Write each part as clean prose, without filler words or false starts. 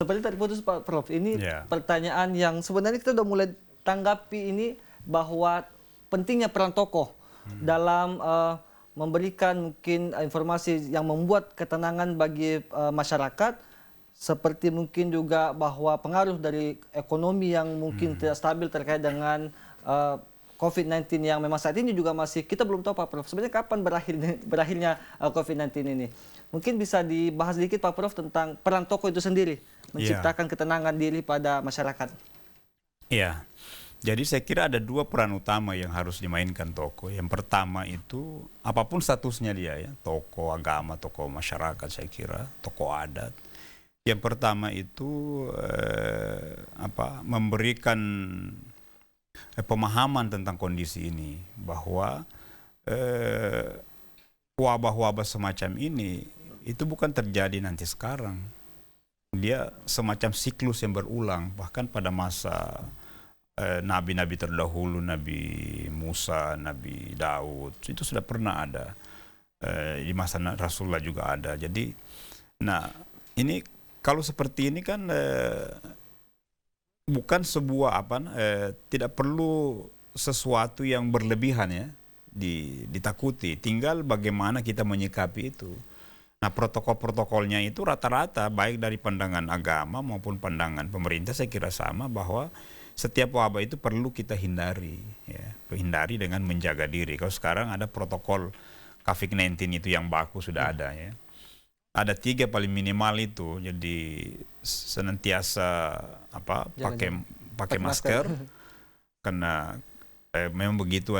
Seperti tadi putus Pak Prof, ini Ya. pertanyaan yang sebenarnya kita udah mulai tanggapi ini bahwa pentingnya peran tokoh dalam memberikan mungkin informasi yang membuat ketenangan bagi masyarakat, seperti mungkin juga bahwa pengaruh dari ekonomi yang mungkin tidak stabil terkait dengan COVID-19 yang memang saat ini juga masih kita belum tahu Pak Prof. Sebenarnya kapan berakhirnya COVID-19 ini? Mungkin bisa dibahas sedikit Pak Prof tentang peran tokoh itu sendiri menciptakan ketenangan diri pada masyarakat. Iya. Jadi saya kira ada dua peran utama yang harus dimainkan tokoh. Yang pertama itu apapun statusnya dia ya, tokoh agama, tokoh masyarakat saya kira, tokoh adat. Yang pertama itu memberikan pemahaman tentang kondisi ini, bahwa wabah-wabah semacam ini itu bukan terjadi nanti sekarang. Dia semacam siklus yang berulang, bahkan pada masa nabi-nabi terdahulu, Nabi Musa, Nabi Daud, itu sudah pernah ada. Di masa Rasulullah juga ada. Jadi, nah ini kalau seperti ini kan bukan sebuah tidak perlu sesuatu yang berlebihan ya ditakuti. Tinggal bagaimana kita menyikapi itu. Nah, protokol-protokolnya itu rata-rata baik dari pandangan agama maupun pandangan pemerintah saya kira sama, bahwa setiap wabah itu perlu kita hindari ya. Hindari dengan menjaga diri. Kalau sekarang ada protokol COVID-19 itu yang baku sudah ada ya. Ada 3 paling minimal itu. Jadi senantiasa pakai masker. Karena memang begitu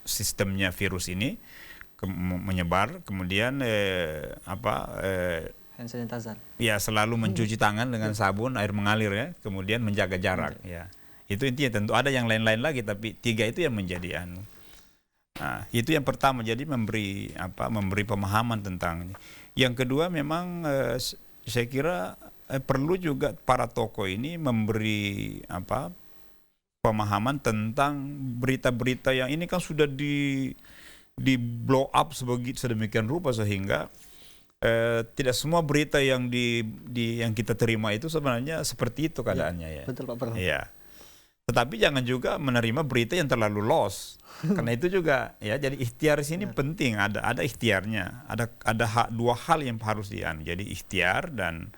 sistemnya virus ini menyebar. Kemudian Hand sanitizer. Ya, selalu mencuci tangan dengan sabun, air mengalir ya. Kemudian menjaga jarak ya. Itu intinya. Tentu ada yang lain-lain lagi, tapi 3 itu yang menjadi Nah, itu yang pertama. Jadi memberi pemahaman tentang. Yang kedua memang saya kira perlu juga para tokoh ini memberi pemahaman tentang berita-berita yang ini kan sudah di blow up sedemikian rupa sehingga tidak semua berita yang yang kita terima itu sebenarnya seperti itu keadaannya ya. Betul Pak Prof. Iya. Tetapi jangan juga menerima berita yang terlalu loss. Karena itu juga ya, jadi ikhtiar di sini penting, ada ikhtiarnya. Ada 2 hal yang harus jadi ikhtiar dan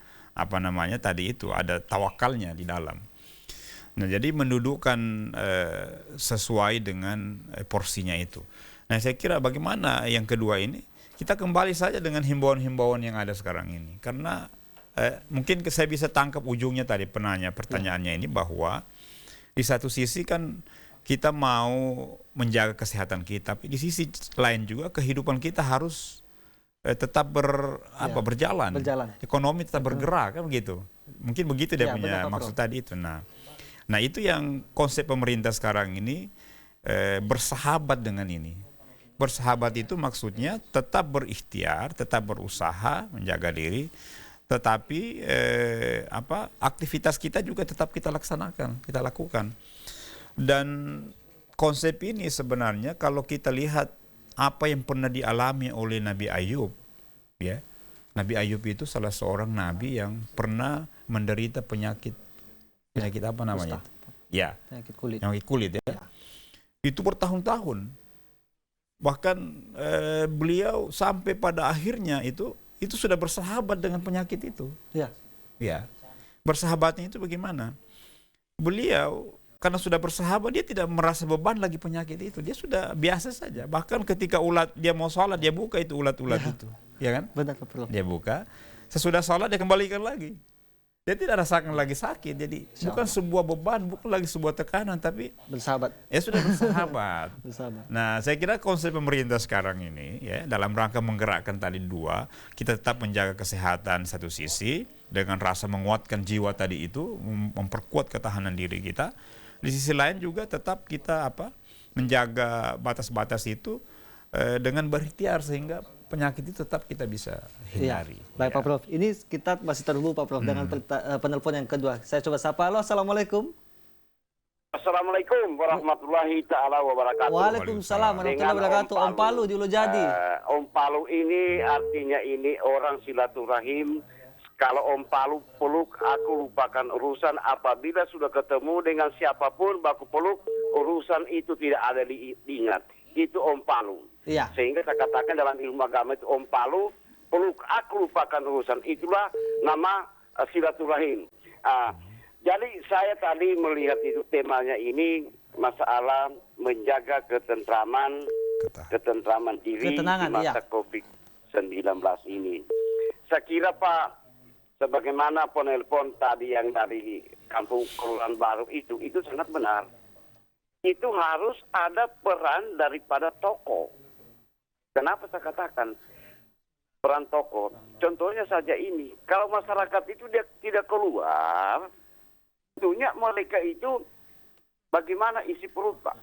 tadi itu ada tawakalnya di dalam. Nah, jadi mendudukkan sesuai dengan porsinya itu. Nah, saya kira bagaimana yang kedua ini, kita kembali saja dengan himbauan-himbauan yang ada sekarang ini. Karena mungkin saya bisa tangkap ujungnya tadi pertanyaannya ini, bahwa di satu sisi kan kita mau menjaga kesehatan kita, tapi di sisi lain juga kehidupan kita harus tetap berjalan. Ekonomi tetap bergerak kan begitu. Mungkin begitu dia punya maksud tadi itu. Nah, itu yang konsep pemerintah sekarang ini bersahabat dengan ini. Bersahabat itu maksudnya tetap berikhtiar, tetap berusaha menjaga diri, tetapi aktivitas kita juga tetap kita lakukan. Dan konsep ini sebenarnya kalau kita lihat apa yang pernah dialami oleh Nabi Ayub ya. Nabi Ayub itu salah seorang nabi yang pernah menderita penyakit apa namanya? Ya, penyakit kulit ya. Itu bertahun-tahun. Bahkan beliau sampai pada akhirnya itu sudah bersahabat dengan penyakit itu. Ya. Bersahabatnya itu bagaimana? Beliau karena sudah bersahabat, dia tidak merasa beban lagi penyakit itu. Dia sudah biasa saja. Bahkan ketika dia mau sholat, dia buka itu ulat-ulat itu. Ya kan? Benar, Prof. Dia buka. Sesudah sholat, dia kembalikan lagi. Dia tidak rasakan lagi sakit. Jadi bukan sebuah beban, bukan lagi sebuah tekanan, tapi bersahabat. Ya sudah bersahabat. Bersahabat. Nah, saya kira konsep pemerintah sekarang ini ya, dalam rangka menggerakkan tadi 2, kita tetap menjaga kesehatan satu sisi dengan rasa menguatkan jiwa tadi itu, memperkuat ketahanan diri kita. Di sisi lain juga tetap kita menjaga batas-batas itu dengan berikhtiar sehingga penyakit itu tetap kita bisa hindari. Baik Pak Prof, ini kita masih terhubung Pak Prof dengan penelpon yang kedua. Saya coba sapa. Halo, assalamualaikum. Assalamualaikum warahmatullahi ta'ala wabarakatuh. Waalaikumsalam warahmatullahi wabarakatuh. Om Palu di Ulu Jadi. Om Palu ini artinya ini orang silaturahim Kalau Om Palu peluk, aku lupakan urusan. Apabila sudah ketemu dengan siapapun, baku peluk, urusan itu tidak ada diingat. Itu Om Palu. Iya. Sehingga saya katakan dalam ilmu agama itu Om Palu, peluk, aku lupakan urusan. Itulah nama silaturahim. Jadi saya tadi melihat itu temanya ini masalah menjaga ketentraman diri di masa COVID-19 ini. Saya kira Pak, sebagaimana penelpon tadi yang dari Kampung Kelurahan Baru itu sangat benar. Itu harus ada peran daripada tokoh. Kenapa saya katakan peran tokoh? Contohnya saja ini, kalau masyarakat itu dia tidak keluar, tentunya mereka itu bagaimana isi perut Pak?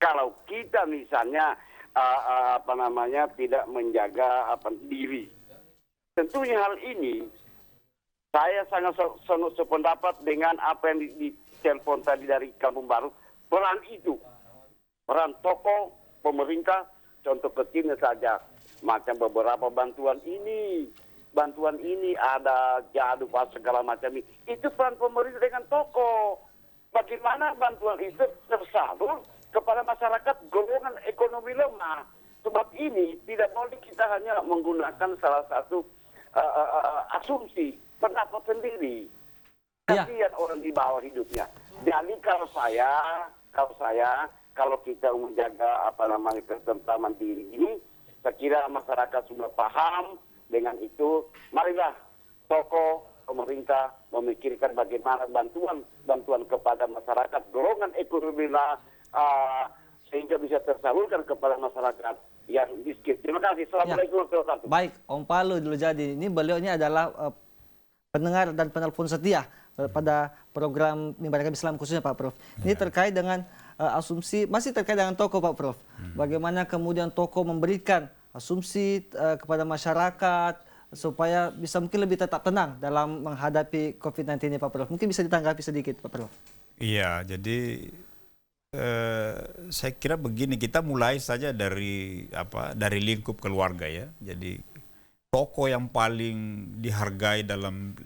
Kalau kita misalnya tidak menjaga diri, tentunya hal ini saya sangat sependapat dengan apa yang ditelepon tadi dari Kampung Baru. Peran itu, peran tokoh pemerintah, contoh kecilnya saja, macam beberapa bantuan ini ada jadu pas segala macam ini. Itu peran pemerintah dengan tokoh. Bagaimana bantuan itu tersalur kepada masyarakat golongan ekonomi lemah. Sebab ini tidak boleh kita hanya menggunakan salah satu asumsi, pendapat sendiri. Kasihan orang di bawah hidupnya. Jadi kalau kita menjaga ketentraman diri ini, saya kira masyarakat sudah paham dengan itu. Marilah tokoh pemerintah memikirkan bagaimana bantuan kepada masyarakat golongan ekonomi sehingga bisa tersalurkan kepada masyarakat yang miskin. Terima kasih. Assalamualaikum warahmatullahi wabarakatuh. Baik, Om Palu dulu jadi. Ini beliau ini adalah pendengar dan penelpon setia pada program Mimbar Islam khususnya Pak Prof. Ini terkait dengan asumsi, masih terkait dengan tokoh Pak Prof. Bagaimana kemudian tokoh memberikan asumsi kepada masyarakat supaya bisa mungkin lebih tetap tenang dalam menghadapi COVID-19 ini Pak Prof. Mungkin bisa ditanggapi sedikit Pak Prof. Iya, jadi saya kira begini, kita mulai saja dari lingkup keluarga ya. Jadi tokoh yang paling dihargai dalam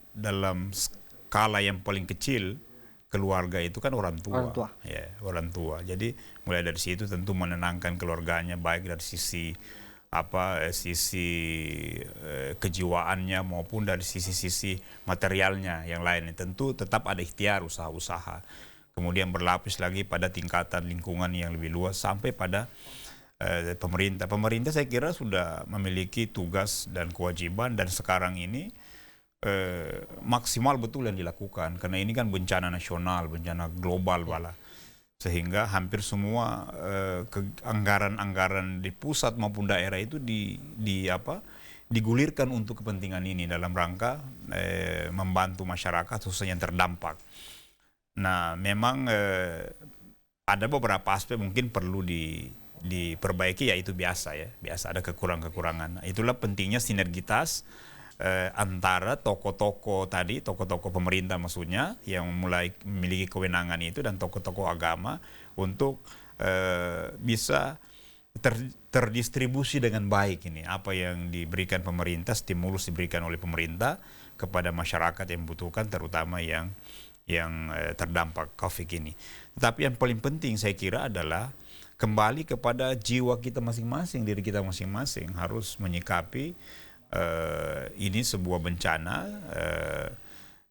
skala yang paling kecil keluarga itu kan orang tua. Ya, orang tua. Jadi mulai dari situ tentu menenangkan keluarganya, baik dari sisi kejiwaannya maupun dari sisi materialnya yang lain. Tentu tetap ada ikhtiar usaha-usaha. Kemudian berlapis lagi pada tingkatan lingkungan yang lebih luas sampai pada pemerintah. Pemerintah saya kira sudah memiliki tugas dan kewajiban, dan sekarang ini maksimal betul yang dilakukan, karena ini kan bencana nasional, bencana global malah, sehingga hampir semua anggaran-anggaran di pusat maupun daerah itu digulirkan untuk kepentingan ini dalam rangka membantu masyarakat khususnya yang terdampak. Nah, memang ada beberapa aspek mungkin perlu diperbaiki, yaitu biasa ada kekurangan-kekurangan. Itulah pentingnya sinergitas antara tokoh-tokoh pemerintah maksudnya yang mulai memiliki kewenangan itu dan tokoh-tokoh agama untuk bisa terdistribusi dengan baik ini apa yang diberikan pemerintah, stimulus diberikan oleh pemerintah kepada masyarakat yang membutuhkan, terutama yang terdampak COVID ini. Tetapi yang paling penting saya kira adalah kembali kepada jiwa kita masing-masing, diri kita masing-masing harus menyikapi ini sebuah bencana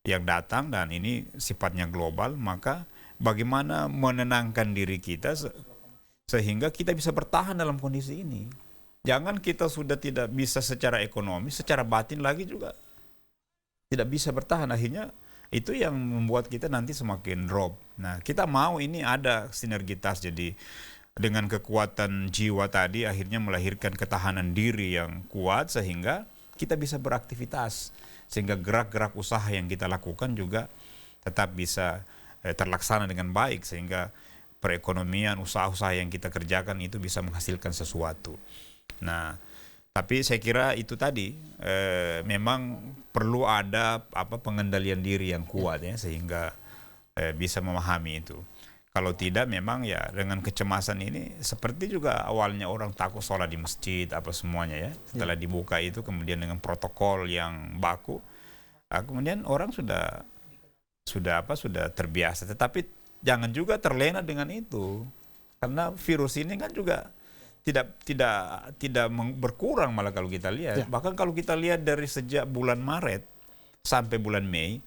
yang datang dan ini sifatnya global. Maka bagaimana menenangkan diri kita sehingga kita bisa bertahan dalam kondisi ini. Jangan kita sudah tidak bisa secara ekonomi, secara batin lagi juga tidak bisa bertahan. Akhirnya itu yang membuat kita nanti semakin drop. Nah, kita mau ini ada sinergitas, jadi dengan kekuatan jiwa tadi akhirnya melahirkan ketahanan diri yang kuat sehingga kita bisa beraktivitas, sehingga gerak-gerak usaha yang kita lakukan juga tetap bisa terlaksana dengan baik, sehingga perekonomian usaha-usaha yang kita kerjakan itu bisa menghasilkan sesuatu. Nah, tapi saya kira itu tadi memang perlu ada pengendalian diri yang kuat ya, sehingga bisa memahami itu. Kalau tidak memang ya dengan kecemasan ini seperti juga awalnya orang takut sholat di masjid apa semuanya ya. Setelah dibuka itu kemudian dengan protokol yang baku Nah, kemudian orang sudah terbiasa, tetapi jangan juga terlena dengan itu, karena virus ini kan juga tidak berkurang, malah kalau kita lihat. Bahkan kalau kita lihat dari sejak bulan Maret sampai bulan Mei,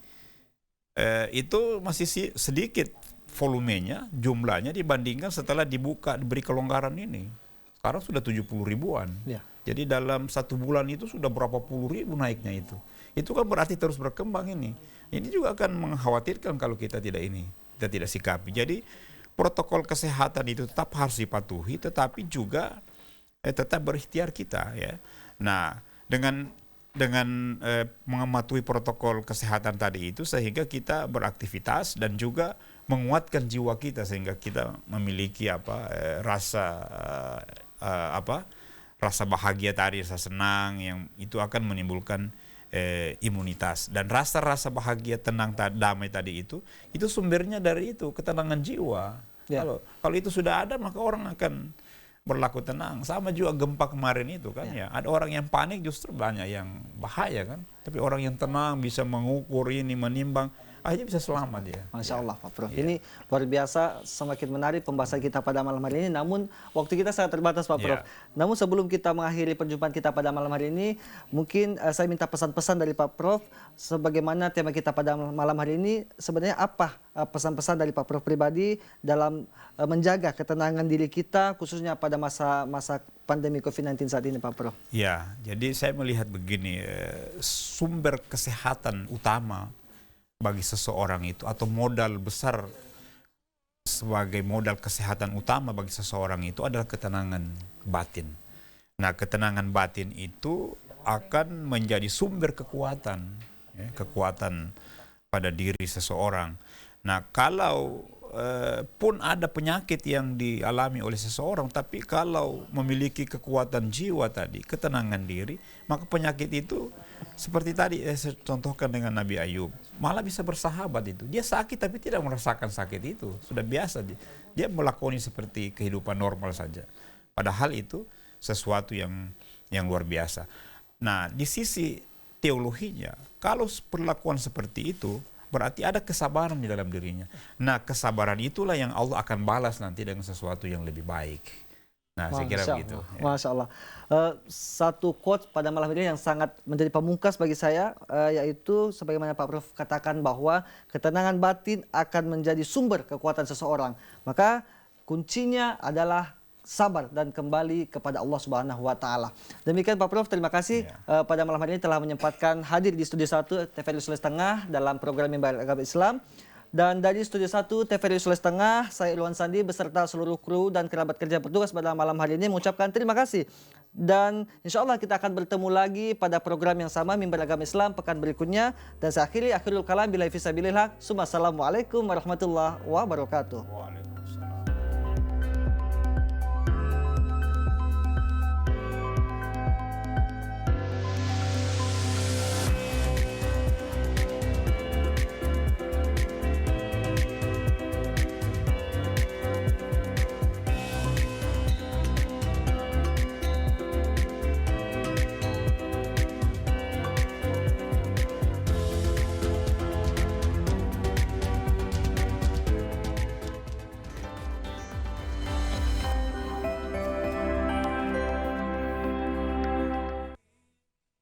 itu masih sedikit volumenya, jumlahnya dibandingkan setelah diberi kelonggaran ini. Sekarang sudah 70 ribuan. Jadi dalam 1 bulan itu sudah berapa puluh ribu naiknya itu. Itu kan berarti terus berkembang ini. Ini juga akan mengkhawatirkan kalau kita tidak sikapi. Jadi protokol kesehatan itu tetap harus dipatuhi, tetapi juga tetap berikhtiar kita, ya. Nah, dengan mematuhi protokol kesehatan tadi itu, sehingga kita beraktivitas dan juga menguatkan jiwa kita, sehingga kita memiliki rasa bahagia tadi, rasa senang, yang itu akan menimbulkan imunitas. Dan rasa bahagia, tenang, damai tadi itu sumbernya dari itu, ketenangan jiwa. Kalau itu sudah ada, maka orang akan berlaku tenang. Sama juga gempa kemarin itu kan, ya. Ada orang yang panik, justru banyak yang bahaya kan. Tapi orang yang tenang bisa mengukur ini, menimbang, akhirnya bisa selamat ya. Masya Allah, Pak Prof. Ini luar biasa, semakin menarik pembahasan kita pada malam hari ini. Namun waktu kita sangat terbatas, Pak Prof. Namun sebelum kita mengakhiri perjumpaan kita pada malam hari ini, mungkin saya minta pesan-pesan dari Pak Prof. Sebagaimana tema kita pada malam hari ini, sebenarnya apa pesan-pesan dari Pak Prof pribadi dalam menjaga ketenangan diri kita, khususnya pada masa pandemi COVID-19 saat ini, Pak Prof? Ya, jadi saya melihat begini, sumber kesehatan utama bagi seseorang itu, atau modal besar sebagai modal kesehatan utama bagi seseorang itu adalah ketenangan batin. Nah, ketenangan batin itu akan menjadi sumber kekuatan, ya, kekuatan pada diri seseorang. Nah, kalau pun ada penyakit yang dialami oleh seseorang, tapi kalau memiliki kekuatan jiwa tadi, ketenangan diri, maka penyakit itu seperti tadi saya contohkan dengan Nabi Ayub, malah bisa bersahabat itu. Dia sakit tapi tidak merasakan sakit itu, sudah biasa dia melakoni seperti kehidupan normal saja. Padahal itu sesuatu yang luar biasa. Nah, di sisi teologinya, kalau perlakuan seperti itu, berarti ada kesabaran di dalam dirinya. Nah, kesabaran itulah yang Allah akan balas nanti dengan sesuatu yang lebih baik. Nah, saya kira begitu. Masya Allah. Satu quote pada malam ini yang sangat menjadi pamungkas bagi saya, yaitu sebagaimana Pak Prof katakan bahwa ketenangan batin akan menjadi sumber kekuatan seseorang. Maka kuncinya adalah sabar dan kembali kepada Allah Subhanahu wa taala. Demikian Pak Prof, terima kasih pada malam hari ini telah menyempatkan hadir di Studio 1 TVRI Sulawesi Tengah dalam program Mimbar Agama Islam. Dan dari Studio 1 TVRI Sulawesi Tengah, saya Irwan Sandi beserta seluruh kru dan kerabat kerja bertugas pada malam hari ini mengucapkan terima kasih. Dan insya Allah kita akan bertemu lagi pada program yang sama Mimbar Agama Islam pekan berikutnya. Dan saya akhirul kalam billahi fisabilillah. Assalamualaikum warahmatullahi wabarakatuh.